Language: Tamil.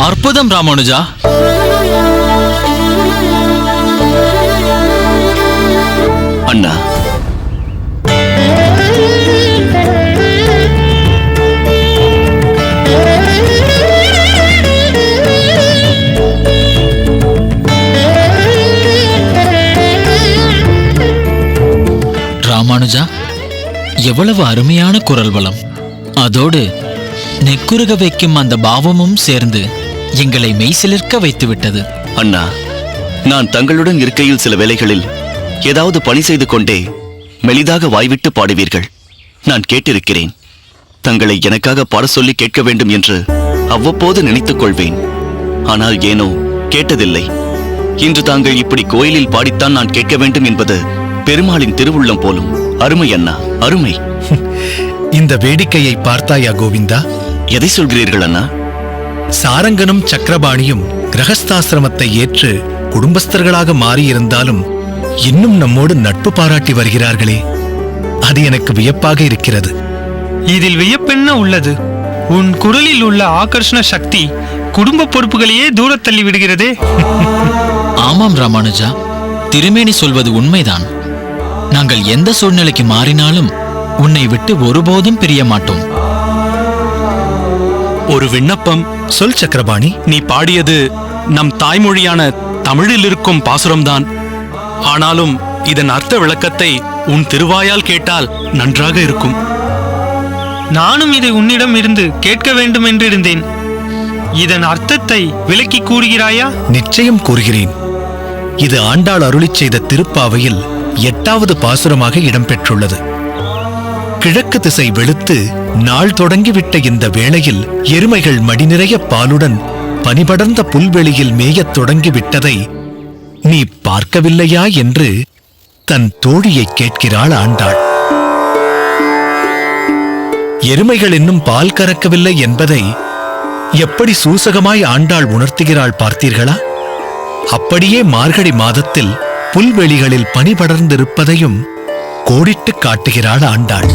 அற்புதம் ராமானுஜா. அண்ணா, ராமானுஜா, எவ்வளவு அருமையான குரல் வளம்! அதோடு நெக்குருக வைக்கும் அந்த பாவமும் சேர்ந்து எங்களை மெய்சிலிர்க்க வைத்துவிட்டது. அண்ணா, நான் தங்களுடன் இருக்கையில் சில வேளைகளில் ஏதாவது பணி செய்து கொண்டே மெலிதாக வாய்விட்டு பாடுவீர்கள். நான் கேட்டிருக்கிறேன். தங்களை எனக்காக பாட சொல்லி கேட்க வேண்டும் என்று அவ்வப்போது நினைத்துக் கொள்வேன். ஆனால் ஏனோ கேட்டதில்லை. இன்று தாங்கள் இப்படி கோயிலில் பாடித்தான் நான் கேட்க வேண்டும் என்பது பெருமாளின் திருவுள்ளம் போலும். அருமை அண்ணா, அருமை. இந்த வேடிக்கையை பார்த்தாயா கோவிந்தா? எதை சொல்கிறீர்கள் அண்ணா? சாரங்கனும் சக்கரபாணியும் கிரகஸ்தாசிரமத்தை ஏற்று குடும்பஸ்தர்களாக மாறியிருந்தாலும் இன்னும் நம்மோடு நட்பு பாராட்டி வருகிறார்களே, அது எனக்கு வியப்பாக இருக்கிறது. இதில் வியப்பென்ன உள்ளது? உன் குரலில் உள்ள ஆகர்ஷண சக்தி குடும்ப பொறுப்புகளையே தூரத் தள்ளி விடுகிறதே. ஆமாம் ராமானுஜா, திருமேனி சொல்வது உண்மைதான். நாங்கள் எந்த சூழ்நிலைக்கு மாறினாலும் உன்னை விட்டு ஒருபோதும் பிரிய மாட்டோம். ஒரு விண்ணப்பம். சொல் சக்கரபாணி. நீ பாடியது நம் தாய்மொழியான தமிழில் இருக்கும் பாசுரம்தான். ஆனாலும் இதன் அர்த்த விளக்கத்தை உன் திருவாயால் கேட்டால் நன்றாக இருக்கும். நானும் இதை உன்னிடம் இருந்து கேட்க வேண்டும் என்றிருந்தேன். இதன் அர்த்தத்தை விளக்கி கூறுகிறாயா? நிச்சயம் கூறுகிறேன். இது ஆண்டாள் அருளிச் செய்த திருப்பாவையில் 8வது பாசுரமாக இடம்பெற்றுள்ளது. கிழக்கு திசை வெளுத்து நாள் தொடங்கிவிட்ட இந்த வேளையில் எருமைகள் மடிநிறைய பாலுடன் பனிபடர்ந்த புல்வெளியில் மேயத் தொடங்கிவிட்டதை நீ பார்க்கவில்லையா என்று தன் தோழியை கேட்கிறாள் ஆண்டாள். எருமைகள் இன்னும் பால் கறக்கவில்லை என்பதை எப்படி சூசகமாய் ஆண்டாள் உணர்த்துகிறாள் பார்த்தீர்களா? அப்படியே மார்கழி மாதத்தில் புல்வெளிகளில் பனி படர்ந்திருப்பதையும் கோடிட்டு காட்டுகிறாள் ஆண்டாள்.